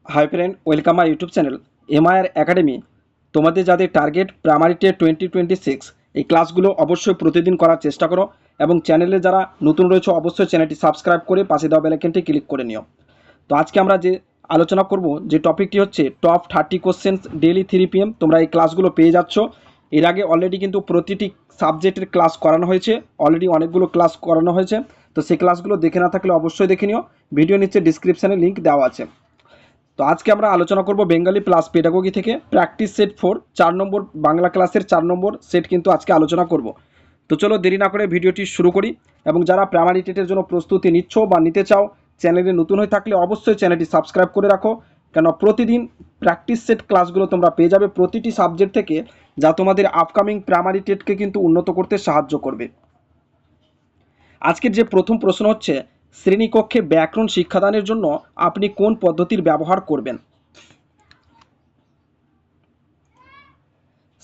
Hi friend, welcome my YouTube channel MIR academy. তোমাদের যাদের target primary TET 2026, এই ক্লাসগুলো অবশ্যই প্রতিদিন করার চেষ্টা করো এবং চ্যানেলে যারা নতুন রয়েছে অবশ্যই চ্যানেলটি সাবস্ক্রাইব করে পাশে দেওয়া বেল আইকনটি ক্লিক করে নিও। তো আজকে আমরা যে আলোচনা করব যে টপিকটি হচ্ছে টপ 30 কোশ্চেন্স ডেইলি 3 PM। তোমরা এই ক্লাসগুলো পেয়ে যাচ্ছ। এর আগে অলরেডি কিন্তু প্রতিটি সাবজেক্টের ক্লাস করানো হয়েছে, অলরেডি অনেকগুলো ক্লাস করানো হয়েছে। তো সেই ক্লাসগুলো দেখে না থাকলে অবশ্যই দেখে নিও, ভিডিও নিচে ডিসক্রিপশানে লিঙ্ক দেওয়া আছে। তো আজকে আমরা আলোচনা করব বেঙ্গলি প্লাস পেডাগোগি থেকে প্র্যাকটিস সেট 4 4 নম্বর বাংলা ক্লাসের 4 নম্বর সেট কিন্তু আজকে আলোচনা করব। তো চলো দেরি না করে ভিডিওটি শুরু করি। এবং যারা প্রাইমারি টেটের জন্য প্রস্তুতি নিচ্ছ বা নিতে চাও, চ্যানেলে নতুন হয়ে থাকলে অবশ্যই চ্যানেলটি সাবস্ক্রাইব করে রাখো, কেন প্রতিদিন প্র্যাকটিস সেট ক্লাসগুলো তোমরা পেয়ে যাবে প্রতিটি সাবজেক্ট থেকে, যা তোমাদের আপকামিং প্রাইমারি টেটকে কিন্তু উন্নত করতে সাহায্য করবে। আজকের যে প্রথম প্রশ্ন হচ্ছে, শ্রেণীকক্ষে ব্যাকরণ শিক্ষাদানের জন্য আপনি কোন পদ্ধতির ব্যবহার করবেন?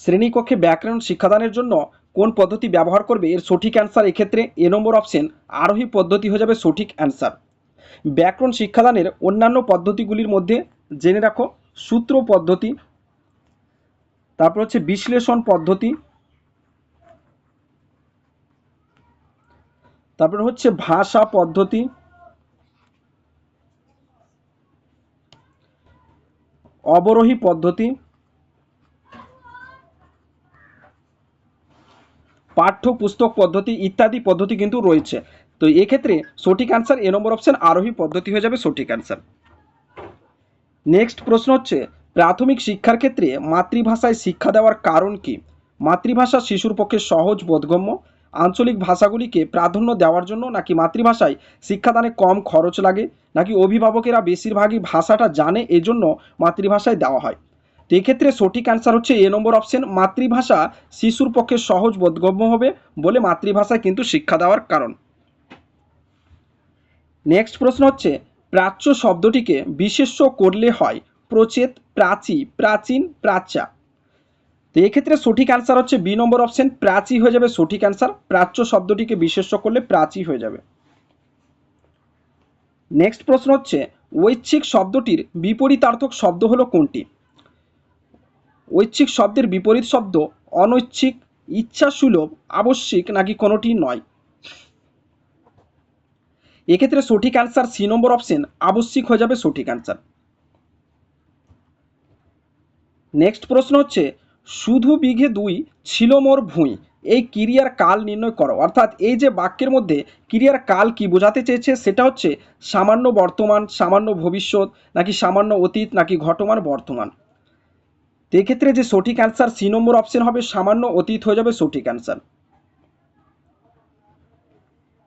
শ্রেণীকক্ষে ব্যাকরণ শিক্ষাদানের জন্য কোন পদ্ধতি ব্যবহার করবে, এর সঠিক অ্যান্সার এক্ষেত্রে এ নম্বর অপশন আরোহী পদ্ধতি হয়ে যাবে সঠিক অ্যান্সার। ব্যাকরণ শিক্ষাদানের অন্যান্য পদ্ধতিগুলির মধ্যে জেনে রাখো সূত্র পদ্ধতি, তারপর হচ্ছে বিশ্লেষণ পদ্ধতি, তারপর হচ্ছে ভাষা পদ্ধতি, অবরোহী পদ্ধতি, পাঠ্যপুস্তক পদ্ধতি ইত্যাদি পদ্ধতি কিন্তু রয়েছে। তো এক্ষেত্রে সঠিক অ্যান্সার এ নম্বর অপশন আরোহী পদ্ধতি হয়ে যাবে সঠিক অ্যান্সার। নেক্সট প্রশ্ন হচ্ছে, প্রাথমিক শিক্ষার ক্ষেত্রে মাতৃভাষায় শিক্ষা দেওয়ার কারণ কি? মাতৃভাষা শিশুর পক্ষে সহজ বোধগম্য, আঞ্চলিক ভাষাগুলিকে প্রাধান্য দেওয়ার জন্য, নাকি মাতৃভাষায় শিক্ষাদানে কম খরচ লাগে, নাকি অভিভাবকেরা বেশিরভাগই ভাষাটা জানে এজন্য মাতৃভাষায় দেওয়া হয়? তো এক্ষেত্রে সঠিক অ্যান্সার হচ্ছে এ নম্বর অপশন মাতৃভাষা শিশুর পক্ষে সহজ বোধগম্য হবে বলে মাতৃভাষায় কিন্তু শিক্ষা দেওয়ার কারণ। নেক্সট প্রশ্ন হচ্ছে, প্রাচ্য শব্দটিকে বিশেষ্য করলে হয় প্রচেত, প্রাচী, প্রাচীন, প্রাচ্যা। তো এক্ষেত্রে সঠিক অ্যান্সার হচ্ছে বি নম্বর অপশন প্রাচী হয়ে যাবে সঠিক অ্যান্সার। প্রাচ্য শব্দটিকে বিশেষ্য করলে প্রাচী হয়ে যাবে। নেক্সট প্রশ্ন হচ্ছে, ঐচ্ছিক শব্দটির বিপরীতার্থক শব্দ হলো কোনটি? ঐচ্ছিক শব্দের বিপরীত শব্দ অনৈচ্ছিক, ইচ্ছাসুলভ, আবশ্যিক, নাকি কোনোটি নয়? এক্ষেত্রে সঠিক অ্যান্সার সি নম্বর অপশন আবশ্যিক হয়ে যাবে সঠিক অ্যান্সার। নেক্সট প্রশ্ন হচ্ছে, শুধু বিঘে দুই ছিল মোর ভুঁই, এই ক্রিয়ার কাল নির্ণয় করো। অর্থাৎ এই যে বাক্যের মধ্যে ক্রিয়ার কাল কি বোঝাতে চেয়েছে, সেটা হচ্ছে সামান্য বর্তমান, সামান্য ভবিষ্যৎ, নাকি সামান্য অতীত, নাকি ঘটমান বর্তমান। তো এক্ষেত্রে যে সঠিক অ্যান্সার সি নম্বর অপশন হবে সামান্য অতীত হয়ে যাবে সঠিক অ্যান্সার।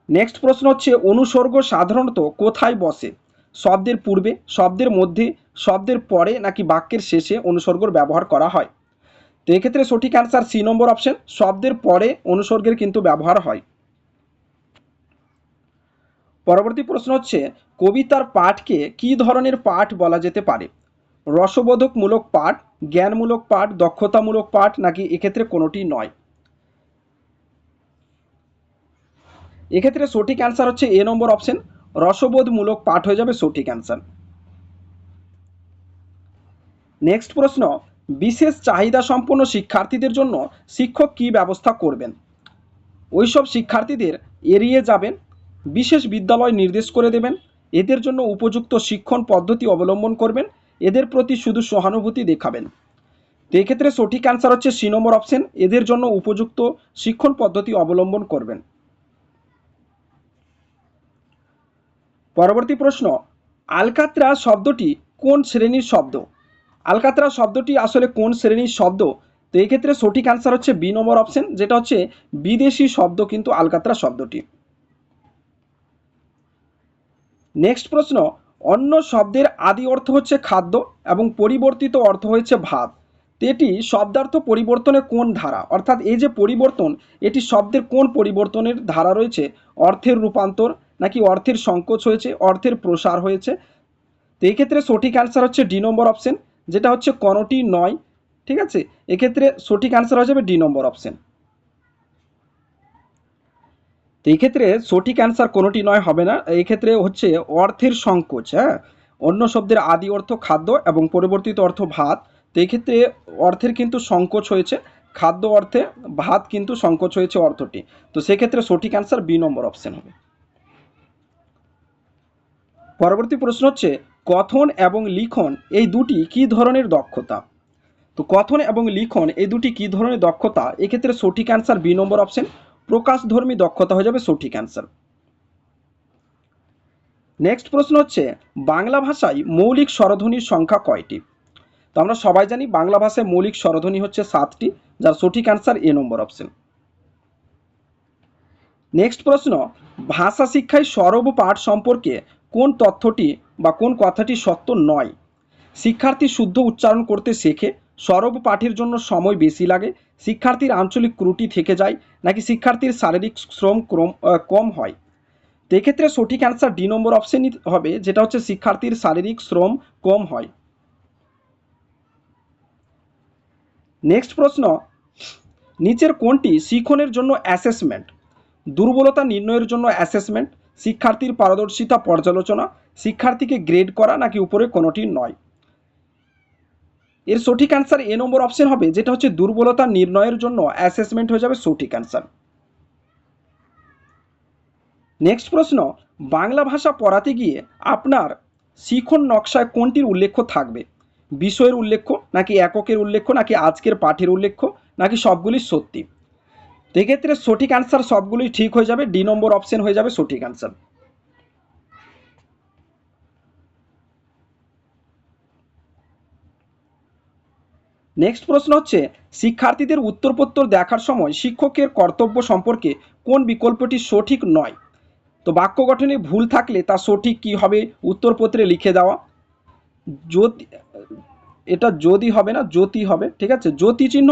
নেক্সট প্রশ্ন হচ্ছে, অনুসর্গ সাধারণত কোথায় বসে? শব্দের পূর্বে, শব্দের মধ্যে, শব্দের পরে, নাকি বাক্যের শেষে অনুসর্গর ব্যবহার করা হয়? তো এক্ষেত্রে সঠিক অ্যান্সার সি নম্বর অপশন শব্দের পরে অনুসর্গের কিন্তু ব্যবহার হয়। পরবর্তী প্রশ্ন হচ্ছে, কবিতার পাঠকে কি ধরনের পাঠ বলা যেতে পারে? রসবোধকমূলক পাঠ, জ্ঞানমূলক পাঠ, দক্ষতামূলক পাঠ, নাকি এক্ষেত্রে কোনোটি নয়? এক্ষেত্রে সঠিক অ্যান্সার হচ্ছে এ নম্বর অপশন রসবোধমূলক পাঠ হয়ে যাবে সঠিক অ্যান্সার। নেক্সট প্রশ্ন, বিশেষ চাহিদা সম্পন্ন শিক্ষার্থীদের জন্য শিক্ষক কি ব্যবস্থা করবেন? ওইসব শিক্ষার্থীদের এড়িয়ে যাবেন, বিশেষ বিদ্যালয় নির্দেশ করে দেবেন, এদের জন্য উপযুক্ত শিক্ষণ পদ্ধতি অবলম্বন করবেন, এদের প্রতি শুধু সহানুভূতি দেখাবেন। তো এক্ষেত্রে সঠিক অ্যান্সার হচ্ছে সি নম্বর অপশন এদের জন্য উপযুক্ত শিক্ষণ পদ্ধতি অবলম্বন করবেন। পরবর্তী প্রশ্ন, আলকাত্রা শব্দটি কোন শ্রেণীর শব্দ? আলকাত্রা শব্দটি আসলে কোন শ্রেণীর শব্দ? তো এক্ষেত্রে সঠিক অ্যান্সার হচ্ছে বি নম্বর অপশন, যেটা হচ্ছে বিদেশি শব্দ কিন্তু আলকাত্রা শব্দটি। নেক্সট প্রশ্ন, অন্য শব্দের আদি অর্থ হচ্ছে খাদ্য এবং পরিবর্তিত অর্থ হয়েছে ভাত। এটি শব্দার্থ পরিবর্তনের কোন ধারা? অর্থাৎ এই যে পরিবর্তন, এটি শব্দের কোন পরিবর্তনের ধারা রয়েছে? অর্থের রূপান্তর, নাকি অর্থের সংকোচ হয়েছে, অর্থের প্রসার হয়েছে? তো এক্ষেত্রে সঠিক অ্যান্সার হচ্ছে ডি নম্বর অপশন, যেটা হচ্ছে কোনোটি নয়। ঠিক আছে, এক্ষেত্রে সঠিক অ্যান্সার হয়ে যাবে ডি নম্বর অপশন। তো এই ক্ষেত্রে সঠিক অ্যান্সার কোনোটি নয় হবে না, এই ক্ষেত্রে হচ্ছে অর্থের সংকোচ। হ্যাঁ, অন্য শব্দের আদি অর্থ খাদ্য এবং পরিবর্তিত অর্থ ভাত। তো এক্ষেত্রে অর্থের কিন্তু সংকোচ হয়েছে, খাদ্য অর্থে ভাত কিন্তু সংকোচ হয়েছে অর্থটি। তো সেক্ষেত্রে সঠিক অ্যান্সার বি নম্বর অপশন হবে। পরবর্তী প্রশ্ন হচ্ছে কথন এবং লিখন এই দুটি কি ধরনের দক্ষতা? তো কথন এবং লিখন এই দুটি কি ধরনের দক্ষতা? এক্ষেত্রে সঠিক অ্যান্সার বি নম্বর অপশন, প্রকাশধর্মী দক্ষতা হয়ে যাবে সঠিক অ্যান্সার। নেক্সট প্রশ্ন হচ্ছে বাংলা ভাষায় মৌলিক স্বরধ্বনির সংখ্যা কয়টি? তো আমরা সবাই জানি বাংলা ভাষায় মৌলিক স্বরধ্বনি হচ্ছে 7টি, যার সঠিক অ্যান্সার এ নম্বর অপশন। নেক্সট প্রশ্ন ভাষা শিক্ষায় সরব পাঠ সম্পর্কে কোন তথ্যটি বা কোন কথাটি সত্য নয়? শিক্ষার্থী শুদ্ধ উচ্চারণ করতে শেখে, সরব পাঠের জন্য সময় বেশি লাগে, শিক্ষার্থীর আঞ্চলিক ত্রুটি থেকে যায়, নাকি শিক্ষার্থীর শারীরিক শ্রম কম হয়? তো এক্ষেত্রে সঠিক অ্যান্সার ডি নম্বর অপশনই হবে, যেটা হচ্ছে শিক্ষার্থীর শারীরিক শ্রম কম হয়। নেক্সট প্রশ্ন নিচের কোনটি শিখনের জন্য অ্যাসেসমেন্ট? দুর্বলতা নির্ণয়ের জন্য অ্যাসেসমেন্ট, শিক্ষার্থীর পারদর্শিতা পর্যালোচনা, শিক্ষার্থীকে গ্রেড করা, নাকি উপরে কোনোটি নয়? এর সঠিক অ্যান্সার এ নম্বর অপশন হবে, যেটা হচ্ছে দুর্বলতা নির্ণয়ের জন্য অ্যাসেসমেন্ট হয়ে যাবে সঠিক অ্যান্সার। নেক্সট প্রশ্ন বাংলা ভাষা পড়াতে গিয়ে আপনার শিখন নকশায় কোনটির উল্লেখ থাকবে? বিষয়ের উল্লেখ, নাকি এককের উল্লেখ, নাকি আজকের পাঠের উল্লেখ, নাকি সবগুলি সত্যি? তো এক্ষেত্রে সঠিক অ্যান্সার সবগুলোই ঠিক হয়ে যাবে, ডি নম্বর অপশন হয়ে যাবে সঠিক অ্যান্সার। নেক্সট প্রশ্ন হচ্ছে শিক্ষার্থীদের উত্তরপত্র দেখার সময় শিক্ষকের কর্তব্য সম্পর্কে কোন বিকল্পটি সঠিক নয়? তো বাক্য গঠনে ভুল থাকলে তা সঠিক কি হবে? উত্তরপত্রে লিখে দেওয়া। যদি এটা যদি হবে না, জ্যোতি হবে, ঠিক আছে। জ্যোতি চিহ্ন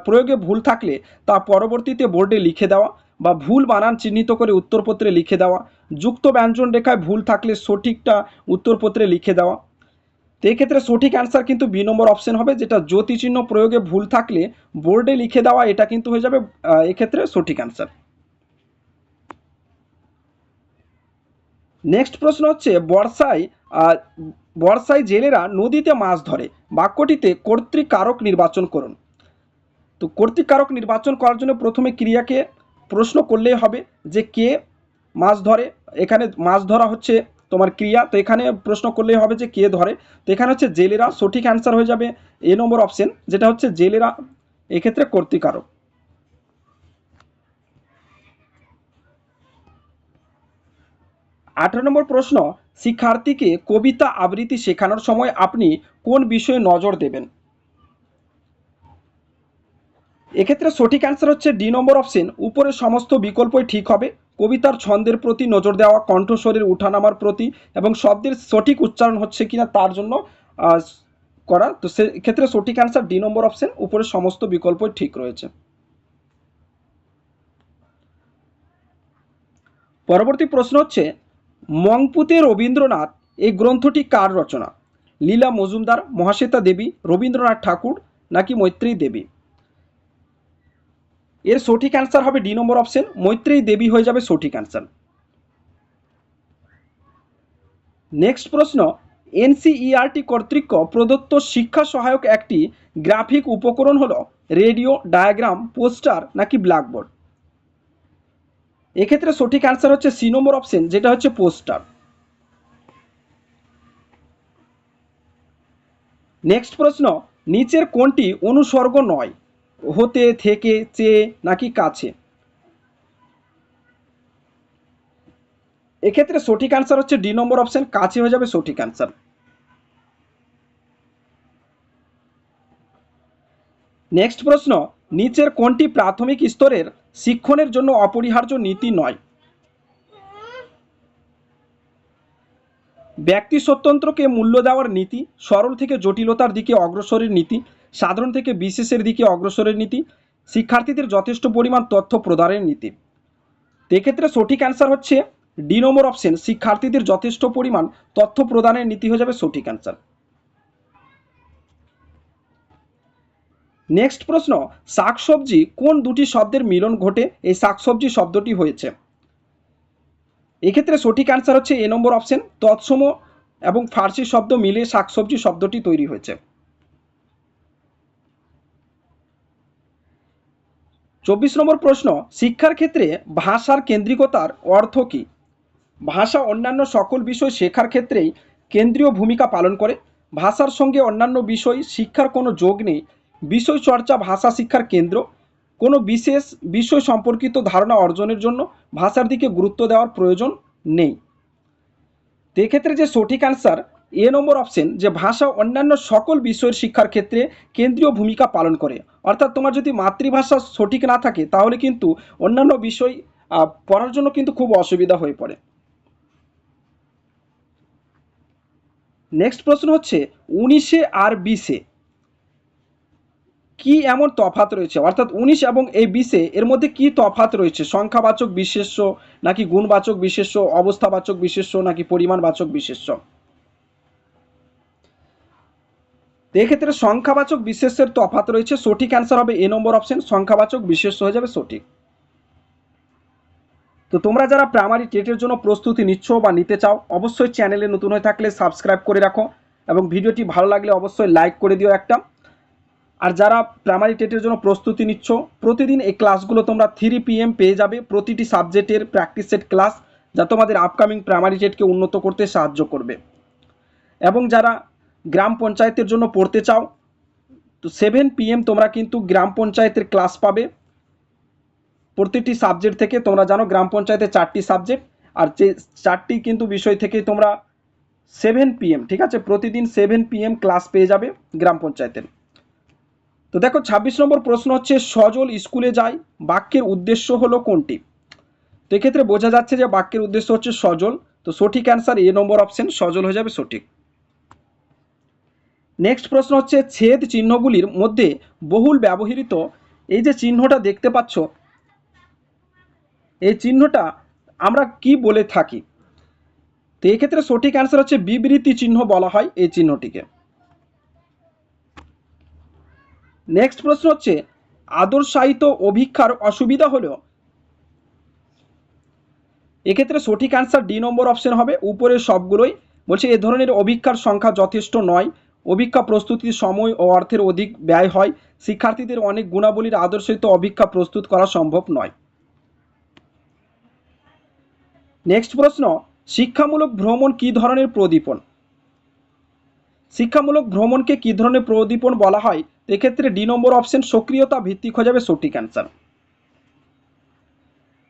প্রয়োগে ভুল থাকলে তা পরবর্তীতে বোর্ডে লিখে দেওয়া, বা ভুল বানান চিহ্নিত করে উত্তরপত্রে লিখে দেওয়া। যুক্ত ব্যঞ্জন রেখায় ভুল থাকলে সঠিকটা উত্তরপত্রে লিখে দেওয়া। তো এক্ষেত্রে সঠিক অ্যান্সার কিন্তু বি নম্বর অপশন হবে, যেটা জ্যোতি চিহ্ন প্রয়োগে ভুল থাকলে বোর্ডে লিখে দেওয়া, এটা কিন্তু হয়ে যাবে এক্ষেত্রে সঠিক অ্যান্সার। নেক্সট প্রশ্ন হচ্ছে বর্ষায় জেলেরা নদীতে মাছ ধরে, বাক্যটিতে কর্তৃকারক নির্বাচন করুন। তো কর্তৃকারক নির্বাচন করার জন্য প্রথমে ক্রিয়াকে প্রশ্ন করলেই হবে যে কে মাছ ধরে। এখানে মাছ ধরা হচ্ছে তোমার ক্রিয়া, তো এখানে প্রশ্ন করলেই হবে যে কে ধরে। তো এখানে হচ্ছে জেলেরা, সঠিক অ্যান্সার হয়ে যাবে এ নম্বর অপশন, যেটা হচ্ছে জেলেরা এক্ষেত্রে কর্তৃকারক। 18 নম্বর প্রশ্ন শিক্ষার্থীকে কবিতা আবৃত্তি শেখানোর সময় আপনি কোন বিষয়ে নজর দেবেন? এক্ষেত্রে সঠিক অ্যান্সার হচ্ছে ডি নম্বর অপশন, উপরের সমস্ত বিকল্পই ঠিক হবে। কবিতার ছন্দের প্রতি নজর দেওয়া, কণ্ঠস্বরের উঠানামার প্রতি, এবং শব্দের সঠিক উচ্চারণ হচ্ছে কিনা তার জন্য করা। তো সেক্ষেত্রে সঠিক অ্যান্সার ডি নম্বর অপশন, উপরের সমস্ত বিকল্পই ঠিক রয়েছে। পরবর্তী প্রশ্ন হচ্ছে মংপুতে রবীন্দ্রনাথ এই গ্রন্থটি কার রচনা? লীলা মজুমদার, মহাশ্বেতা দেবী, রবীন্দ্রনাথ ঠাকুর, নাকি মৈত্রেয়ী দেবী? এর সঠিক অ্যান্সার হবে ডি নম্বর অপশন, মৈত্রেয়ী দেবী হয়ে যাবে সঠিক অ্যান্সার। নেক্সট প্রশ্ন এনসিইআরটি কর্তৃক প্রদত্ত শিক্ষা সহায়ক একটি গ্রাফিক উপকরণ হলো রেডিও, ডায়াগ্রাম, পোস্টার, নাকি ব্ল্যাকবোর্ড? এক্ষেত্রে সঠিক অ্যান্সার হচ্ছে সি নম্বর অপশন, যেটা হচ্ছে পোস্টার। নেক্সট প্রশ্ন নিচের কোনটি অনুসর্গ নয়? হতে, থেকে, চেয়ে, নাকি কাছে? এক্ষেত্রে সঠিক অ্যান্সার হচ্ছে ডি নম্বর অপশন, কাছে হয়ে যাবে সঠিক অ্যান্সার। নেক্সট প্রশ্ন নিচের কোনটি প্রাথমিক স্তরের শিক্ষণের জন্য অপরিহার্য নীতি নয়? ব্যক্তি স্বতন্ত্রকে মূল্য দেওয়ার নীতি, সরল থেকে জটিলতার দিকে অগ্রসরের নীতি, সাধারণ থেকে বিশেষের দিকে অগ্রসরের নীতি, শিক্ষার্থীদের যথেষ্ট পরিমাণ তথ্য প্রদানের নীতি। এক্ষেত্রে সঠিক অ্যান্সার হচ্ছে ডি নম্বর অপশন, শিক্ষার্থীদের যথেষ্ট পরিমাণ তথ্য প্রদানের নীতি হয়ে যাবে সঠিক অ্যান্সার। নেক্সট প্রশ্ন শাকসবজি কোন দুটি শব্দের মিলন ঘটে এই শাকসবজি শব্দটি হয়েছে? এক্ষেত্রে সঠিক অ্যান্সার হচ্ছে এ নম্বর অপশন, তৎসম এবং ফার্সি শব্দ মিলে শাকসবজি শব্দটি তৈরি হয়েছে? 24 নম্বর প্রশ্ন, শিক্ষার ক্ষেত্রে ভাষার কেন্দ্রিকতার অর্থ কী? ভাষা অন্যান্য সকল বিষয় শেখার ক্ষেত্রেই কেন্দ্রীয় ভূমিকা পালন করে। ভাষার সঙ্গে অন্যান্য বিষয় শিক্ষার কোনো যোগ নেই। বিষয় চর্চা ভাষা শিক্ষার কেন্দ্র। কোনো বিশেষ বিষয় সম্পর্কিত ধারণা অর্জনের জন্য ভাষার দিকে গুরুত্ব দেওয়ার প্রয়োজন নেই। তো এক্ষেত্রে যে সঠিক অ্যান্সার এ নম্বর অপশন, যে ভাষা অন্যান্য সকল বিষয়ের শিক্ষার ক্ষেত্রে কেন্দ্রীয় ভূমিকা পালন করে। অর্থাৎ তোমার যদি মাতৃভাষা সঠিক না থাকে তাহলে কিন্তু অন্যান্য বিষয় পড়ার জন্য কিন্তু খুব অসুবিধা হয়ে পড়ে। নেক্সট প্রশ্ন হচ্ছে 19 আর 20 কি এমন তফাৎ রয়েছে? অর্থাৎ 19 এবং এই 20 এর মধ্যে কি তফাৎ রয়েছে? সংখ্যাবাচক বিশেষ্য নাকি গুণবাচক বিশেষ্য, অবস্থাবাচক বিশেষ্য নাকি পরিমাণবাচক বিশেষ্য? এক্ষেত্রে সংখ্যাবাচক বিশেষ্যের তফাৎ রয়েছে। সঠিক অ্যান্সার হবে এ নম্বর অপশন, সংখ্যাবাচক বিশেষ্য হয়ে যাবে সঠিক। তো তোমরা যারা প্রাইমারি টেটের জন্য প্রস্তুতি নিচ্ছ বা নিতে চাও, অবশ্যই চ্যানেলে নতুন হয়ে থাকলে সাবস্ক্রাইব করে রাখো এবং ভিডিওটি ভালো লাগলে অবশ্যই লাইক করে দিও একটা। আর যারা প্রাইমারি টেটের জন্য প্রস্তুতি নিচ্ছ, প্রতিদিন এই ক্লাসগুলো তোমরা 3 PM পেয়ে যাবে, প্রতিটি সাবজেক্টের প্র্যাকটিস সেট ক্লাস, যা তোমাদের আপকামিং প্রাইমারি টেটকে উন্নত করতে সাহায্য করবে। এবং যারা গ্রাম পঞ্চায়েতের জন্য পড়তে চাও, তো 7 PM তোমরা কিন্তু গ্রাম পঞ্চায়েতের ক্লাস পাবে প্রতিটি সাবজেক্ট থেকে। তোমরা জানো গ্রাম পঞ্চায়েতে 4টি সাবজেক্ট, আর যে 4টি কিন্তু বিষয় থেকে তোমরা 7 PM, ঠিক আছে, প্রতিদিন 7 PM ক্লাস পেয়ে যাবে গ্রাম পঞ্চায়েতের। তো দেখো 26 নম্বর প্রশ্ন হচ্ছে, সজল স্কুলে যায়, বাক্যের উদ্দেশ্য হলো কোনটি? তো এক্ষেত্রে বোঝা যাচ্ছে যে বাক্যের উদ্দেশ্য হচ্ছে সজল। তো সঠিক অ্যান্সার এ নম্বর অপশন, সজল হয়ে যাবে সঠিক। নেক্সট প্রশ্ন হচ্ছে, ছেদ চিহ্নগুলির মধ্যে বহুল ব্যবহৃত এই যে চিহ্নটা দেখতে পাচ্ছ, এই চিহ্নটা আমরা কি বলে থাকি? তো এক্ষেত্রে সঠিক অ্যান্সার হচ্ছে বিবৃতি চিহ্ন বলা হয় এই চিহ্নটিকে। নেক্সট প্রশ্ন হচ্ছে, আদর্শায়িত অভিক্ষার অসুবিধা হলো? এক্ষেত্রে সঠিক অ্যান্সার ডি নম্বর অপশন হবে, উপরের সবগুলোই। বলছে এ ধরনের অভিক্ষার সংখ্যা যথেষ্ট নয়, অভিক্ষা প্রস্তুতির সময় ও অর্থের অধিক ব্যয় হয়, শিক্ষার্থীদের অনেক গুণাবলীর আদর্শিত অভিক্ষা প্রস্তুত করা সম্ভব নয়। নেক্সট প্রশ্ন, শিক্ষামূলক ভ্রমণ কি ধরনের প্রদীপন? শিক্ষামূলক ভ্রমণকে কি ধরনের প্রদীপন বলা হয়? এক্ষেত্রে ডি নম্বর অপশন, সক্রিয়তা ভিত্তিক হয়ে যাবে সঠিক অ্যান্সার।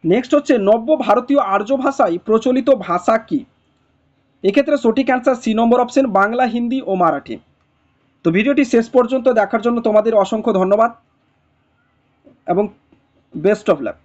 নেক্সট হচ্ছে, নব্য ভারতীয় আর্য ভাষায় প্রচলিত ভাষা কি? এক্ষেত্রে সঠিক অ্যান্সার সি নম্বর অপশন, বাংলা, হিন্দি ও মারাঠি। তো ভিডিওটি শেষ পর্যন্ত দেখার জন্য তোমাদের অসংখ্য ধন্যবাদ এবং বেস্ট অফ লাক।